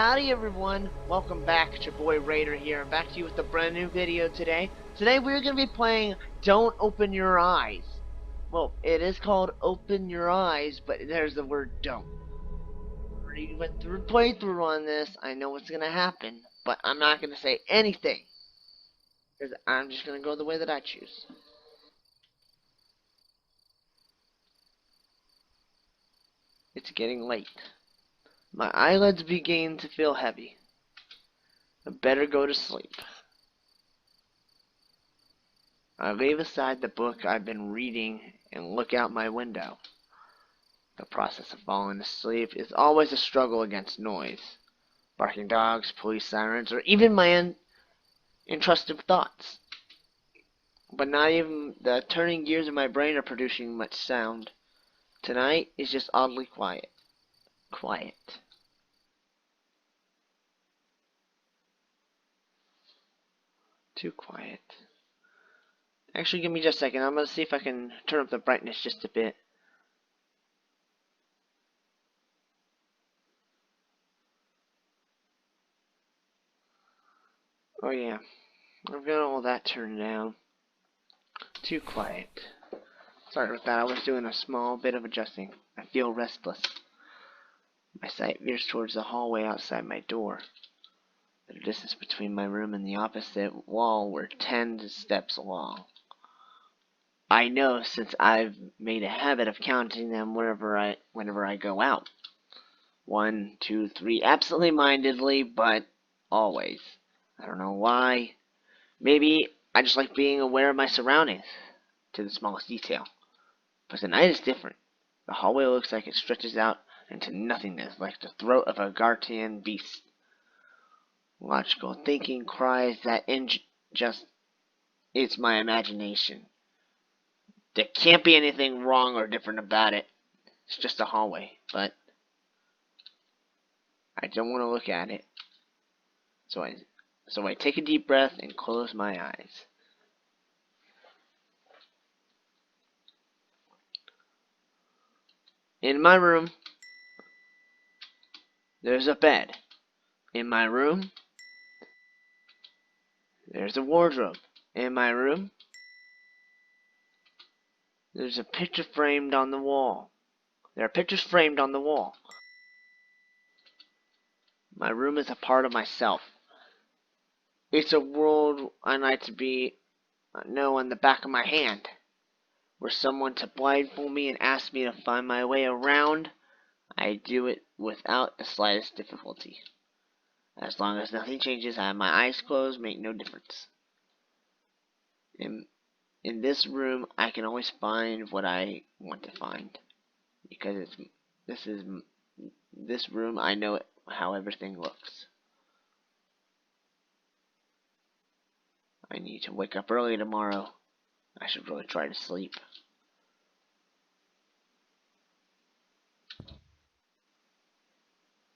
Howdy everyone, welcome back. It's your boy Raider here. I'm back to you with a brand new video today. Today we're going to be playing Don't Open Your Eyes. Well, it is called Open Your Eyes, but there's the word don't. I already went through a playthrough on this. I know what's going to happen, but I'm not going to say anything. Because I'm just going to go the way that I choose. It's getting late. My eyelids begin to feel heavy. I better go to sleep. I leave aside the book I've been reading and look out my window. The process of falling asleep is always a struggle against noise. Barking dogs, police sirens, or even my intrusive thoughts. But not even the turning gears of my brain are producing much sound. Tonight is just oddly quiet. Quiet. Too quiet. Actually, give me just a second. I'm going to see if I can turn up the brightness just a bit. Oh yeah, I've got all that turned down. Too quiet. Sorry about that, I was doing a small bit of adjusting. I feel restless. My sight veers towards the hallway outside my door. The distance between my room and the opposite wall were 10 steps long. I know, since I've made a habit of counting them whenever I go out. 1, 2, 3, absently-mindedly, but always. I don't know why. Maybe I just like being aware of my surroundings, to the smallest detail. But tonight is different. The hallway looks like it stretches out into nothingness, like the throat of a Gartian beast. Logical thinking cries that it's my imagination. There can't be anything wrong or different about it. It's just a hallway, but I don't want to look at it. So I take a deep breath and close my eyes. In my room, there's a bed. In my room, there's a wardrobe. In my room, there's a picture framed on the wall. There are pictures framed on the wall. My room is a part of myself. It's a world I like to know on the back of my hand. Were someone to blindfold me and ask me to find my way around, I'd do it without the slightest difficulty. As long as nothing changes, I have my eyes closed, make no difference. In this room, I can always find what I want to find. Because this room, I know how everything looks. I need to wake up early tomorrow. I should really try to sleep.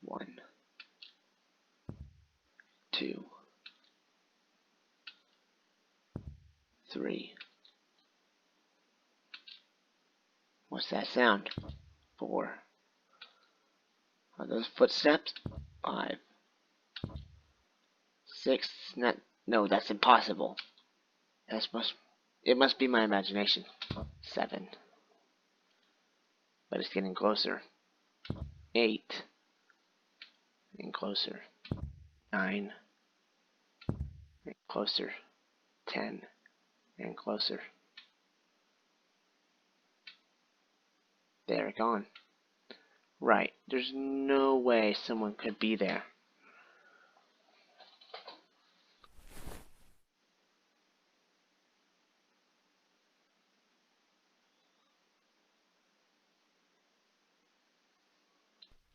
One, 2, 3. What's that sound? 4. Are those footsteps? 5. 6. No, that's impossible. It must be my imagination. 7. But it's getting closer. 8. Getting closer. 9. Getting closer. 10. And closer. They're gone. Right. There's no way someone could be there.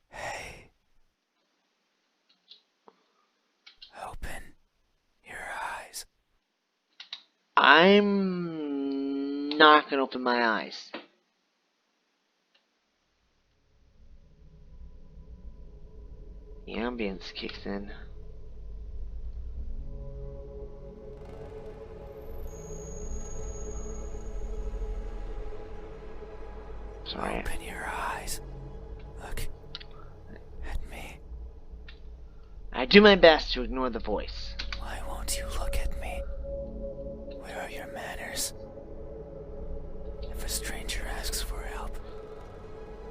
Hey. Open your eyes. I'm not going to open my eyes. The ambience kicks in. Open your eyes. Look at me. I do my best to ignore the voice. Why won't you look at me? Where are your manners? If a stranger asks for help,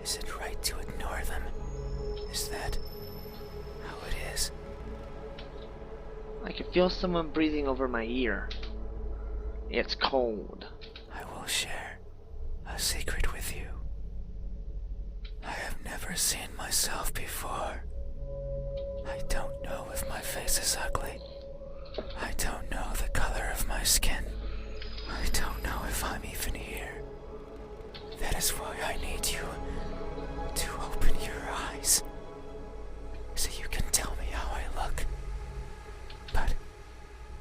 is it right to ignore them? Is that how it is? I can feel someone breathing over my ear. It's cold. I will share a secret with you. I have never seen myself before. I don't know if my face is ugly. I don't know the color of my skin. I don't know if I'm even here. That is why I need you to open your eyes, so you can tell me how I look. But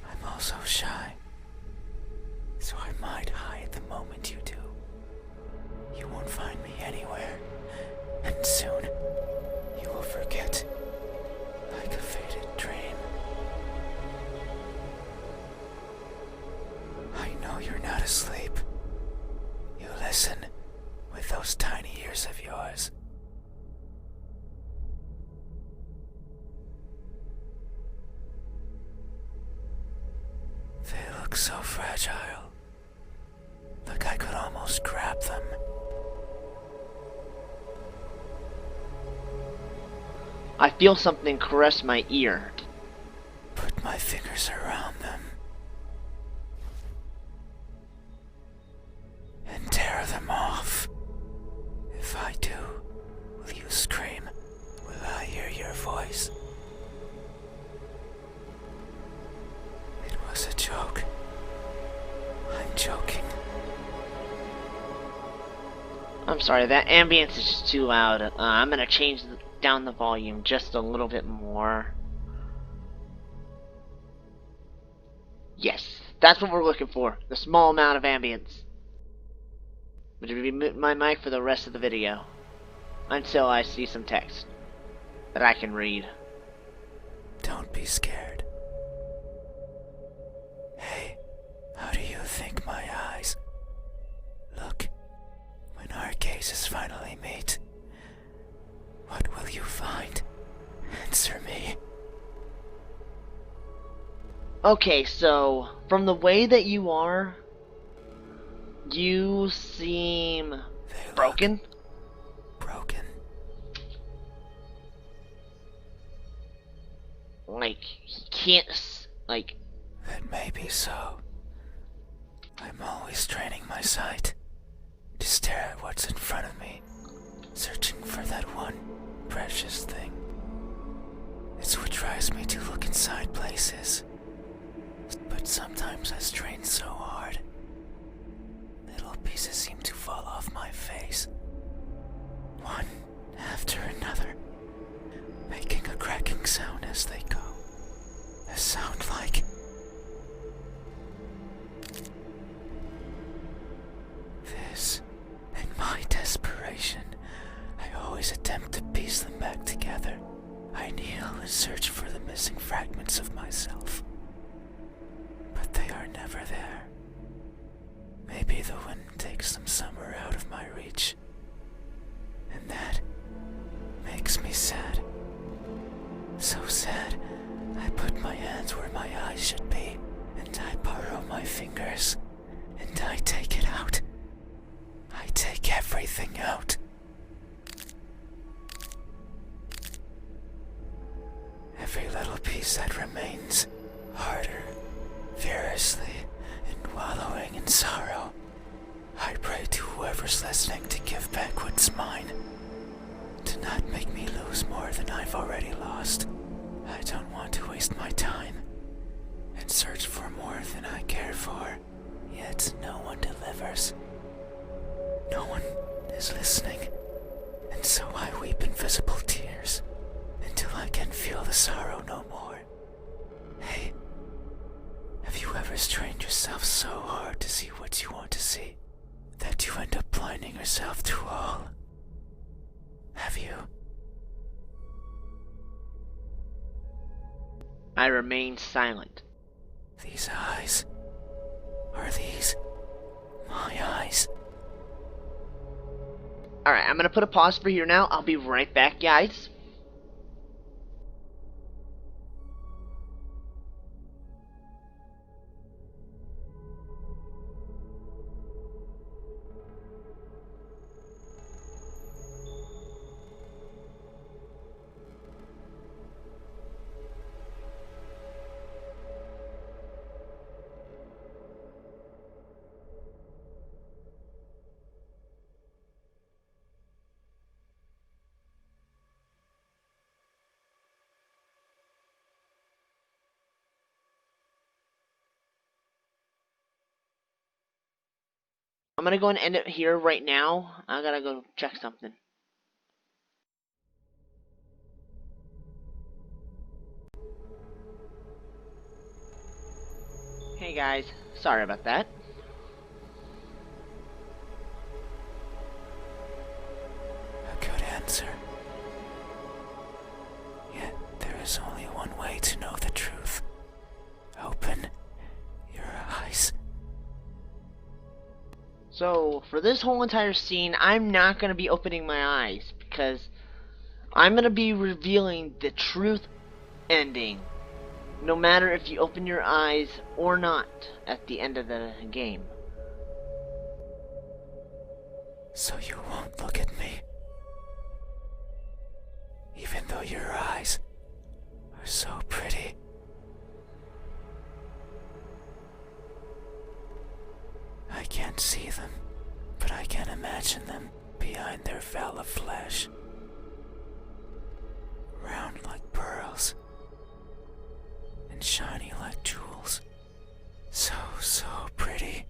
I'm also shy, so I might hide the moment you do. You won't find me anywhere, and soon you will forget, like a faded dream. I know you're not asleep. You listen with those tiny ears of yours. They look so fragile, like I could almost grab them. I feel something caress my ear. Put my fingers around them and tear them off. If I do, will you scream? Will I hear your voice? It was a joke. I'm joking. I'm sorry, that ambience is just too loud. I'm gonna change down the volume just a little bit more. Yes, that's what we're looking for. The small amount of ambience. I'm gonna be muting my mic for the rest of the video until I see some text that I can read. Don't be scared. Hey, how do you think my eyes look when our gazes finally meet? What will you find? Answer me. Okay, so from the way that you are, you seem They look broken. broken. Like, he can't, like, That may be so. I'm always training my sight to stare at what's in front of me, searching for that one precious thing. It's what drives me to look inside places. But sometimes I strain so hard, little pieces seem to fall off my face, one after another, making a cracking sound as they go. A sound like this. In my desperation, I always attempt to piece them back together. I kneel and search for the missing fragments of myself. But they are never there. Maybe the wind takes them somewhere out of my reach. And that makes me sad. So sad, I put my hands where my eyes should be, and I borrow my fingers, and I take it out. I take everything out. Every little piece that remains, harder, furiously, and wallowing in sorrow. I pray to whoever's listening to give back what's mine, to not make me lose more than I've already lost. I don't want to waste my time and search for more than I care for, yet no one delivers. No one is listening, and so I weep invisible tears until I can feel the sorrow no more. Hey, have you ever strained yourself so hard to see what you want to see that you end up blinding yourself to all? Have you? I remain silent. These eyes, are these my eyes? Alright, I'm gonna put a pause for here now. I'll be right back, guys. I'm gonna go and end it here right now. I gotta go check something. Hey guys, sorry about that. A good answer. Yet there is only one way to know the truth. Open your eyes. So, for this whole entire scene, I'm not gonna be opening my eyes, because I'm gonna be revealing the truth ending. No matter if you open your eyes or not at the end of the game. So you won't look at me. Even though your eyes are so pretty. I can't see them, but I can imagine them behind their veil of flesh. Round like pearls. And shiny like jewels. So pretty.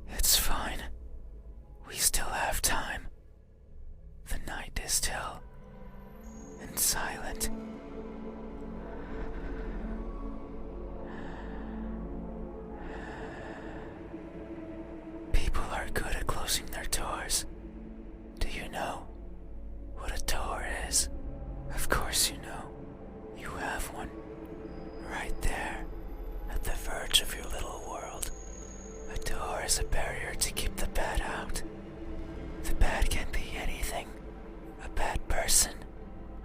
It's fine. We still have time. The night is still and silent. People are good at closing their doors. Do you know what a door is? Of course you know. You have one. Right there, at the verge of your little world. A door is a barrier to keep the bad out. The bad can be anything. A bad person,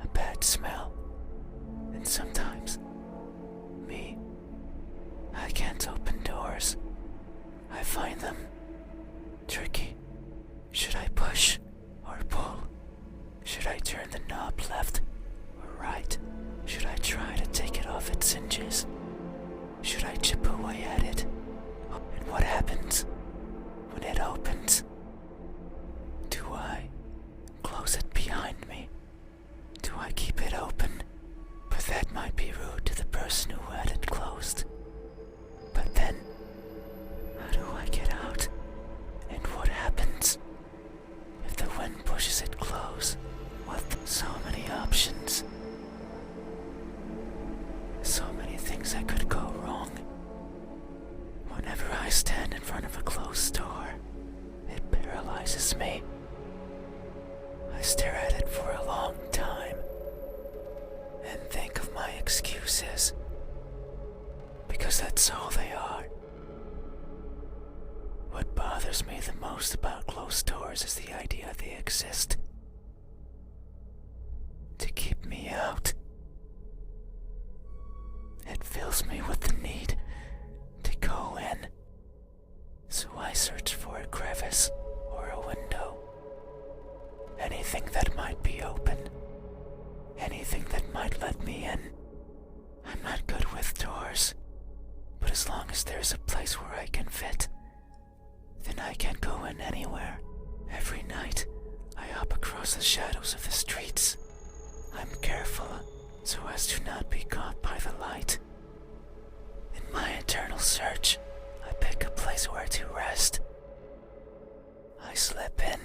a bad smell. And sometimes, me, I can't open doors. I find them tricky. Should I push or pull? Should I turn the knob left or right? Should I try to take it off its hinges? Should I chip away at it? And what happens when it opens? Do I close it behind me? Do I keep it open? But that might be rude to the person who had it closed. But then, how do I get out? And what happens if the wind pushes it close? With so many options. So many things that could go wrong. Whenever I stand in front of a closed door, it paralyzes me. I stare at it for a long time and think of my excuses, because that's all they are. What bothers me the most about closed doors is the idea they exist to keep me out. It fills me with the need to go in, so I search for a crevice or a window. Anything that might be open, anything that might let me in. I'm not good with doors, but as long as there's a place where I can fit, then I can go in anywhere. Every night, I hop across the shadows of the streets. I'm careful so as to not be caught by the light. In my eternal search, I pick a place where to rest. I slip in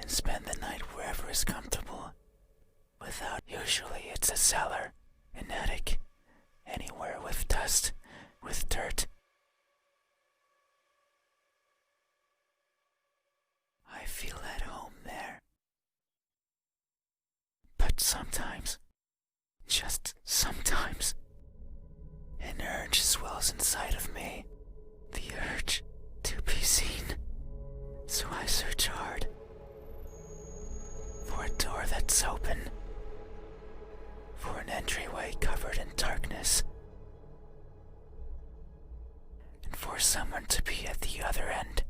and spend the night wherever is comfortable. Usually it's a cellar, an attic, anywhere with dust, with dirt. I feel at home there. But sometimes, just sometimes, an urge swells inside of me. The urge to be seen. So I search hard for a door that's open, for an entryway covered in darkness, and for someone to be at the other end,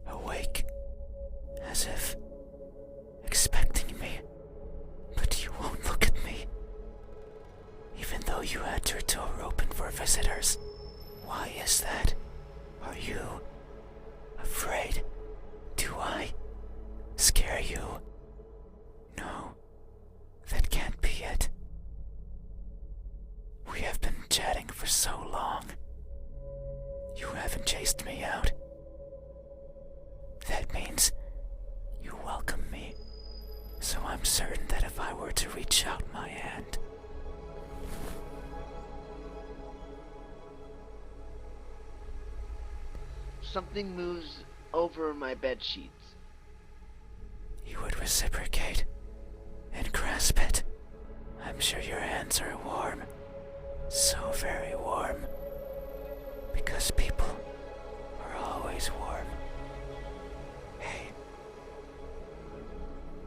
awake, as if expecting me. But you won't look at me, even though you had your door open for visitors. Why is that? Are you afraid? Do I scare you? No, that can't be it. We have been chatting for so long. You you haven't chased me out. That means you welcome me, so I'm certain that if I were to reach out my hand, something moves over my bed sheets. you would reciprocate and grasp it. I'm sure your hands are warm, so very warm, because people are always warm. Hey,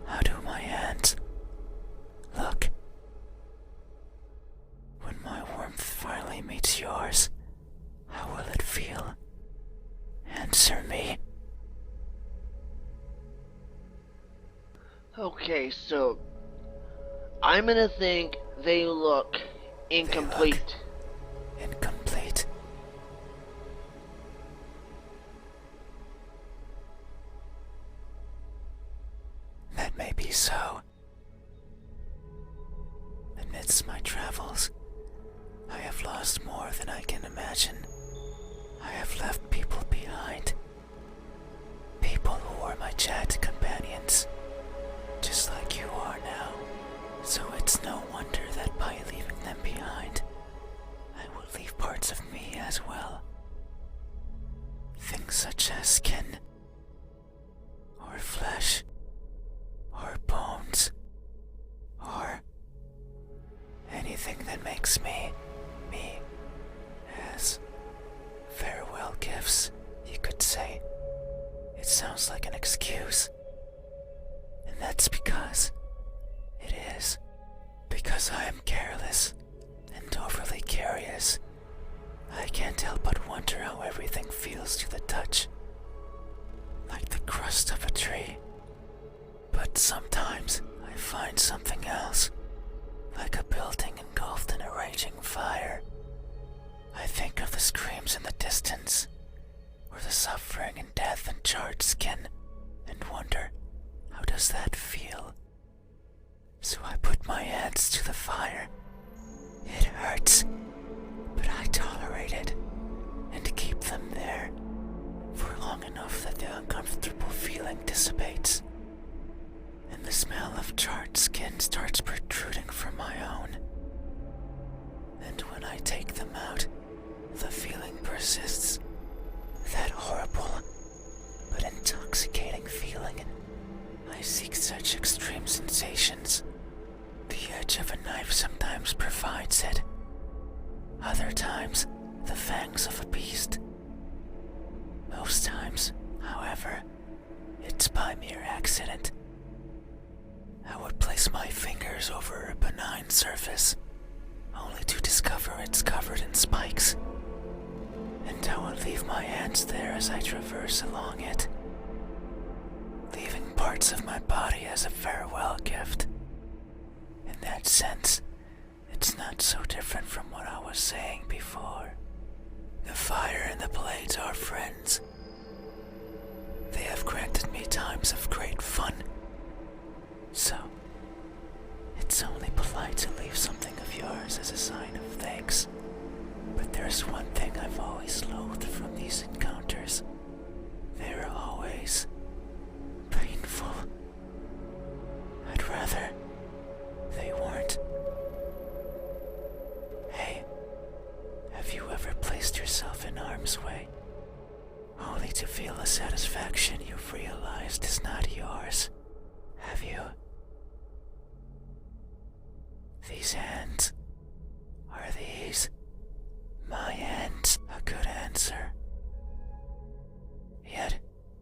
how do my hands look? When my warmth finally meets yours, how will it feel? Answer me. Okay, so I'm gonna think they look incomplete. Incomplete. That may be so. Amidst my travels, I have lost more than I can imagine. I have left people behind. People who were my chat companions, just like you are now. So it's no wonder that by leaving them behind, I will leave parts of me as well. Things such as skin, or flesh, or bones, or anything that makes me, as farewell gifts, you could say. It sounds like an excuse. And that's because it is. Because I am careless and overly curious. I can't help but wonder how everything feels to the touch. Like the crust of a tree. But sometimes I find something else. Like a building engulfed in a raging fire. I think of the screams in the distance, or the suffering and death and charred skin, and wonder, how does that feel? So I put my hands to the fire. It hurts, but I tolerate it, and keep them there, for long enough that the uncomfortable feeling dissipates, and the smell of charred skin starts protruding from my own. And when I take them out, the feeling persists. That horrible, but intoxicating feeling. I seek such extreme sensations. The edge of a knife sometimes provides it. Other times, the fangs of a beast. Most times, however, it's by mere accident. I would place my fingers over a benign surface, only to discover it's covered in spikes. And I will leave my hands there as I traverse along it, leaving parts of my body as a farewell gift. In that sense, it's not so different from what I was saying before. The fire and the blades are friends. They have granted me times of great fun. So, it's only polite to leave something of yours as a sign of thanks. But there's one thing I've always loathed from these encounters. They're always painful. I'd rather they weren't. Hey, have you ever placed yourself in harm's way, only to feel a satisfaction you've realized is not yours? Have you? These hands, are these my hands? A good answer. Yet,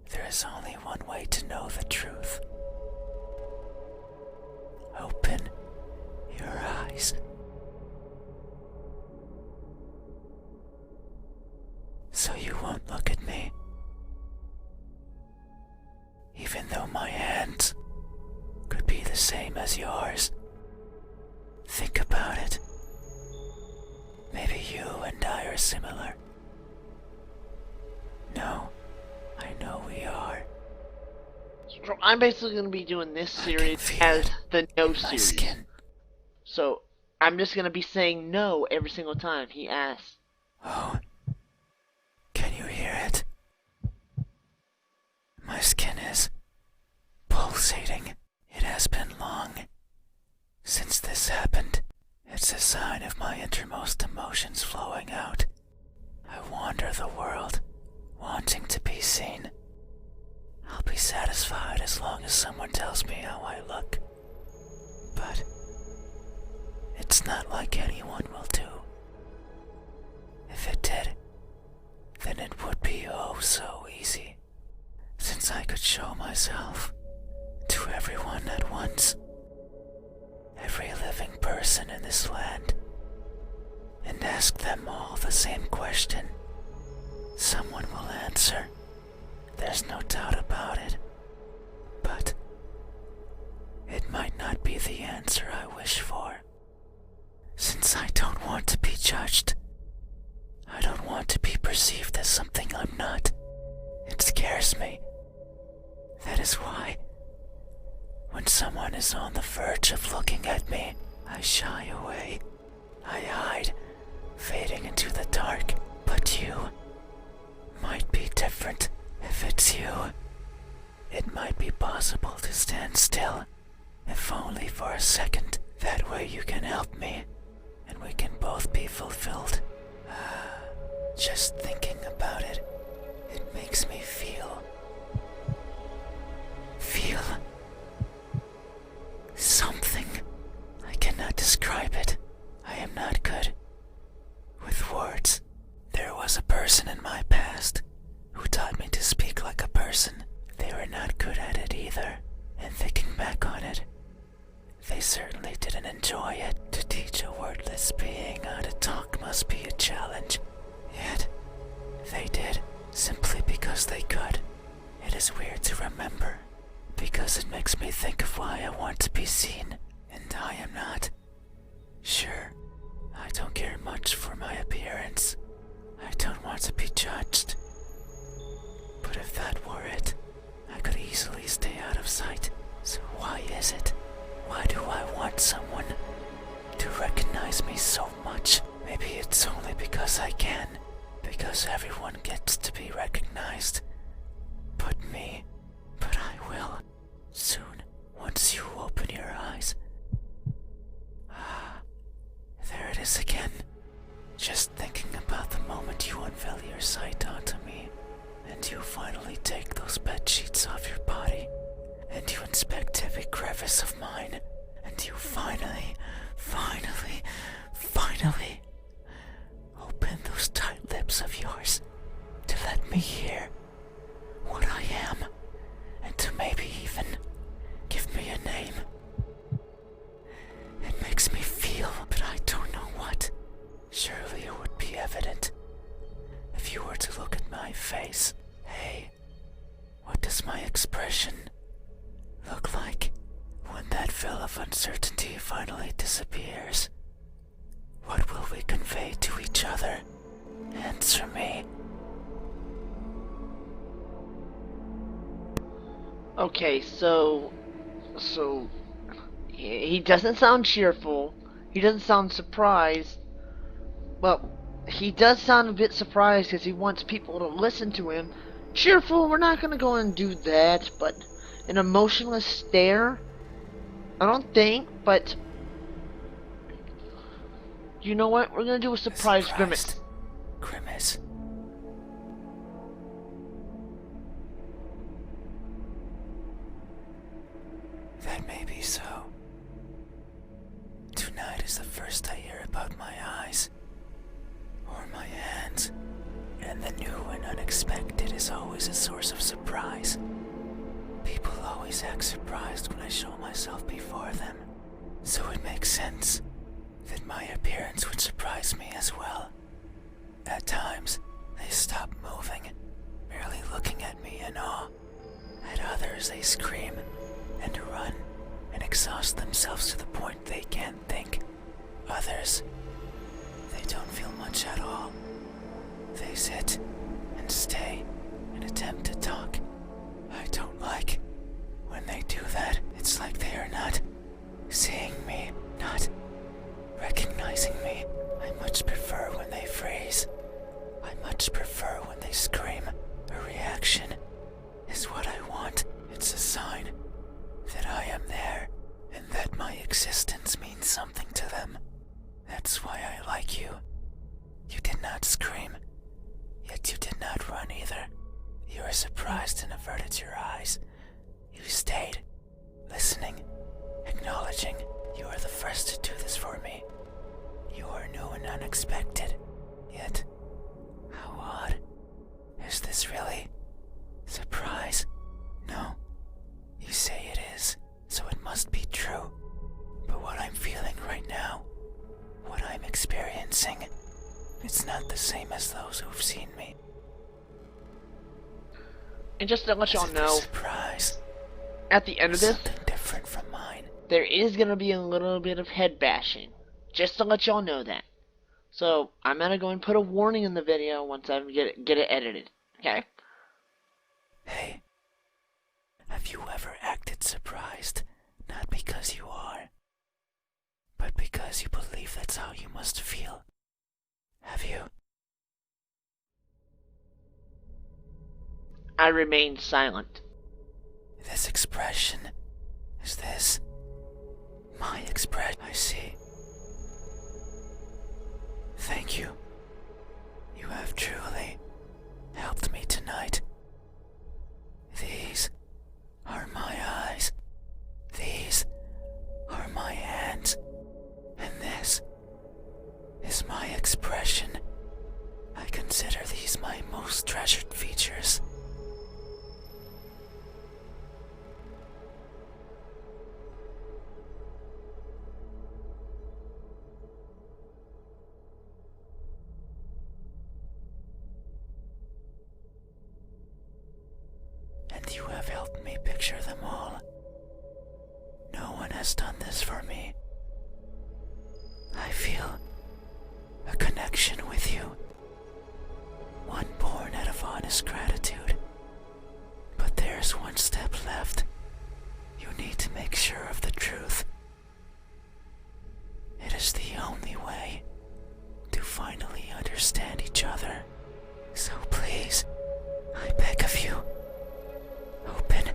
there is only one way to know the truth. Open your eyes. So you won't look at me. Even though my hands could be the same as yours. Think about it. Maybe you and I are similar. No, I know we are. So I'm basically going to be doing this series as the no series. Skin. So I'm just going to be saying no every single time he asks. Oh, can you hear it? My skin is pulsating. It has been long since this happened. It's a sign of my innermost emotions flowing out. I wander the world, wanting to be seen. I'll be satisfied as long as someone tells me how I look. But it's not like anyone will do. If it did, then it would be oh so easy, since I could show myself to everyone at once, every living person in this land, and ask them all the same question. Someone will answer, there's no doubt about it, but it might not be the answer I wish for. Since I don't want to be judged, I don't want to be perceived as something I'm not. It scares me. That is why, when someone is on the verge of looking at me, I shy away. I hide, fading into the dark. But you might be different. If it's you, it might be possible to stand still, if only for a second. That way you can help me, and we can both be fulfilled. Just thinking about it, it makes me feel something. I cannot describe it. I am not good with words. There was a person in my past who taught me to speak like a person. They were not good at it either, and thinking back on it, they certainly didn't enjoy it. To teach a wordless being how to talk must be a challenge. Yet, they did, simply because they could. It is weird to remember, because it makes me think of why I want to be seen, and I am not. Sure, I don't care much for my appearance. I don't want to be judged. But if that were it, I could easily stay out of sight. So why is it? Why do I want someone to recognize me so much? Maybe it's only because I can. Because everyone gets to be recognized. But me. But I will. Soon, once you open your eyes. There it is again. Just thinking about the moment you unveil your sight onto me, and you finally take those bed sheets off your body, and you inspect every crevice of mine, and you finally open those tight lips of yours to let me hear what I am, and to maybe even give me a name. It makes me feel, but I don't know what. Surely it would be evident if you were to look at my face. Hey, what does my expression look like when that veil of uncertainty finally disappears? What will we convey to each other? Answer me. Okay, so he doesn't sound cheerful. He doesn't sound surprised. Well, he does sound a bit surprised because he wants people to listen to him. Cheerful, we're not going to go and do that, but an emotionless stare? I don't think, but you know what? We're going to do a surprise grimace. Grimace. That may be so. Tonight is the first I hear about my eyes, or my hands, and the new and unexpected is always a source of surprise. People always act surprised when I show myself before them, so it makes sense that my appearance would surprise me as well. At times, they stop moving, merely looking at me in awe. At others, they scream and run and exhaust themselves to the point they can't think. Others, they don't feel much at all. They sit and stay and attempt to talk. I don't like when they do that. It's like they are not seeing me, not recognizing me. I much prefer when they freeze. I much prefer when they scream. did not scream, yet you did not run either. You were surprised and averted your eyes. You stayed, listening, acknowledging you were the first to do this for me. You are new and unexpected, yet how odd. Is this really surprise? No. You say it is, so it must be true. But what I'm feeling right now, what I'm experiencing, it's not the same as those who've seen me. And just to let y'all know, surprise, at the end of this, something different from mine. there is gonna be a little bit of head bashing. Just to let y'all know that. So I'm gonna go and put a warning in the video once I get it edited. Okay? Hey, have you ever acted surprised? Not because you are, but because you believe that's how you must feel. Have you? I remain silent. This expression, is this my expression? I see. Thank you. You have truly helped me tonight. These are my eyes. These are my hands. And this is my expression. I consider these my most treasured features. And you have helped me picture them all. No one has done this for me. I feel a connection with you, one born out of honest gratitude. But there's one step left. You need to make sure of the truth. It is the only way to finally understand each other. So please, I beg of you, open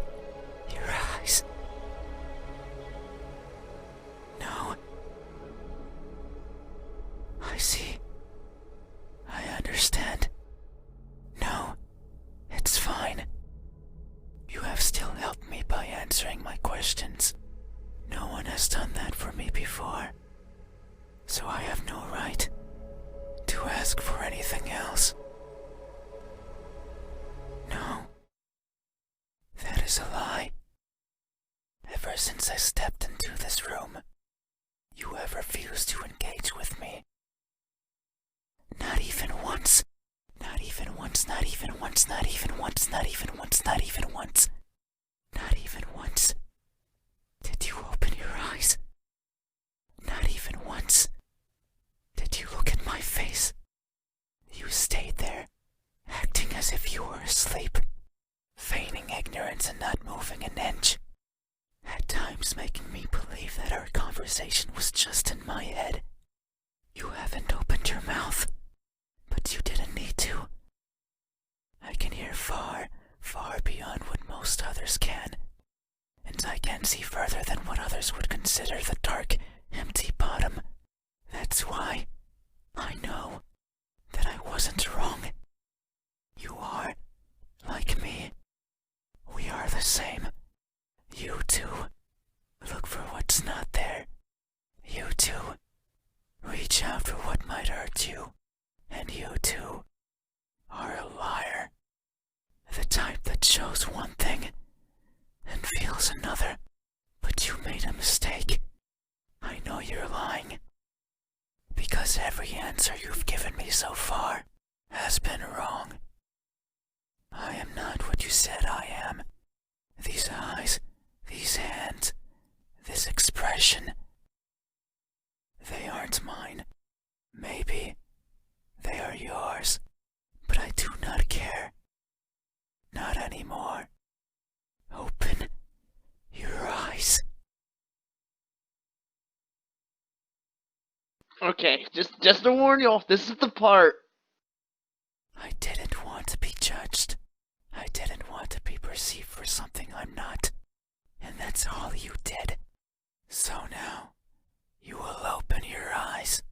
your eyes. No. I see. I understand. No, it's fine. You have still helped me by answering my questions. No one has done that for me before, so I have no right to ask for anything else. No, that is a lie. Ever since I stepped into this room, you have refused to engage with me. Not even once. Not even once, not even once, not even once, not even once, not even once. Not even once. Did you open your eyes? Not even once. Did you look at my face? You stayed there, acting as if you were asleep, feigning ignorance and not moving an inch. At times making me believe that our conversation was just in my head. You haven't opened your mouth, but you didn't need to. I can hear far, far beyond what most others can, and I can see further than what others would consider the dark, empty bottom. That's why I know that I wasn't wrong. You are like me. We are the same. You too look for what's not there. You too reach out for what might hurt you. And you too are a liar. The type that shows one thing and feels another. But you made a mistake. I know you're lying. Because every answer you've given me so far has been wrong. I am not what you said I am. These eyes, these hands, this expression, they aren't mine. Maybe they are yours, but I do not care. Not anymore. Open your eyes. Okay, just to warn y'all, this is the part. I didn't want to be judged. I didn't want to be perceived for something I'm not. And that's all you did. So now, you will open your eyes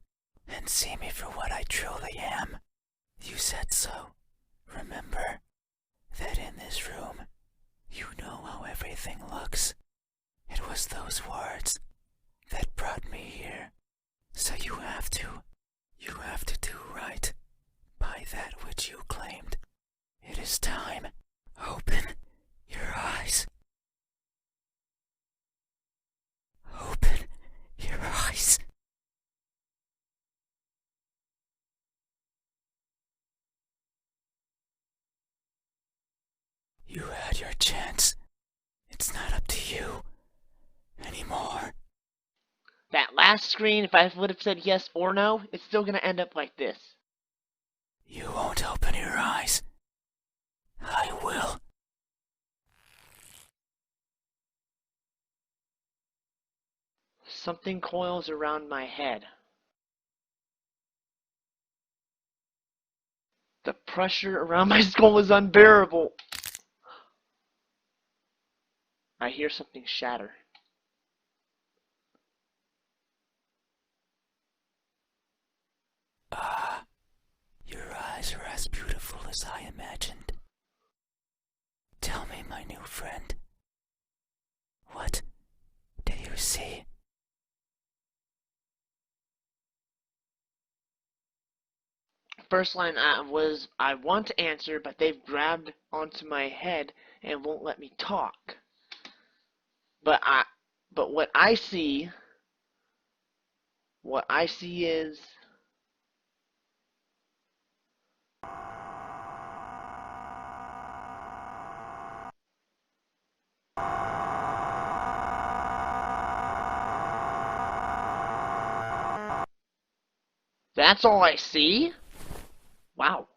and see me for what I truly am. those words that brought me here. So you have to do right by that which you claimed. It is time. Open your eyes. Open your eyes. You had your chance. It's not up to you anymore. That last screen, if I would have said yes or no, it's still gonna end up like this. You won't open your eyes. I will. Something coils around my head. The pressure around my skull is unbearable. I hear something shatter. Ah, your eyes are as beautiful as I imagined. Tell me, my new friend, what do you see? First line was, I want to answer, but they've grabbed onto my head and won't let me talk. But what I see is that's all I see? Wow.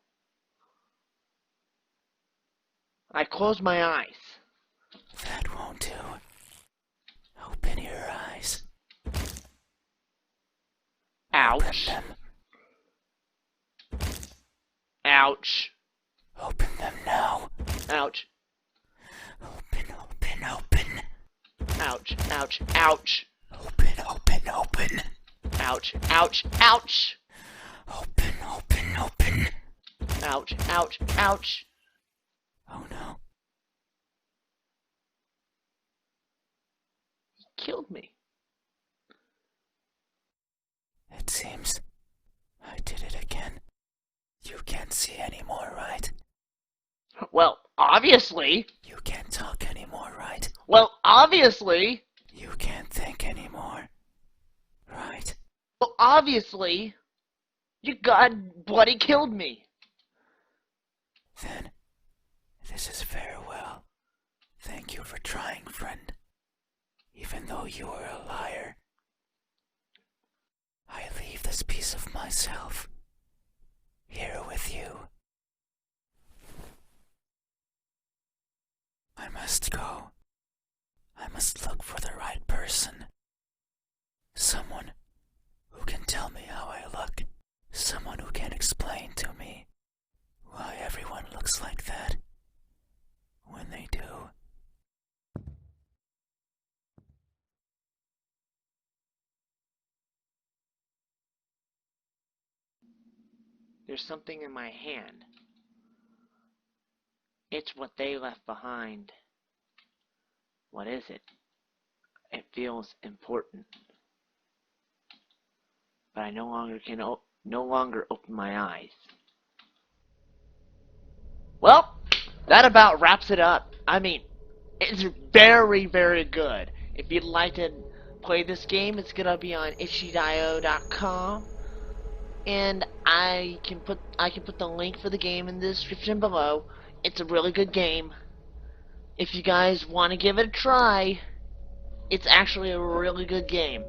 I close my eyes. That won't do. Open your eyes. Ouch. Open them. Ouch. Open them now. Ouch. Open, open, open. Ouch. Ouch. Ouch. Open, open, open. Ouch. Ouch. Ouch. Open, open, open. Ouch. Ouch. Ouch. Oh no. He killed me. It seems I did it again. You can't see anymore, right? Well, obviously. You can't talk anymore, right? Well, obviously. You can't think anymore, right? Well, obviously. You god bloody killed me. Then, this is farewell. Thank you for trying, friend. Even though you are a liar, I leave this piece of myself here with you. I must go. I must look for the right person. Someone who can tell me how I look. Someone who can explain to me why everyone looks like that when they do. There's something in my hand. It's what they left behind. What is it? It feels important. But I no longer open my eyes. Well, that about wraps it up. I mean, it's very, very good. If you'd like to play this game, it's gonna be on itchy.io.com, and I can put the link for the game in the description below. It's a really good game. If you guys want to give it a try, it's actually a really good game.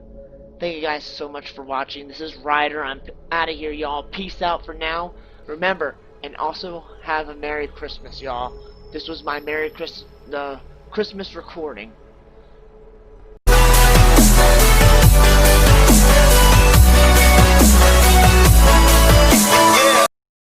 Thank you guys so much for watching. This is Ryder. I'm out of here, y'all. Peace out for now. Remember, and also have a Merry Christmas, y'all. This was my Christmas recording.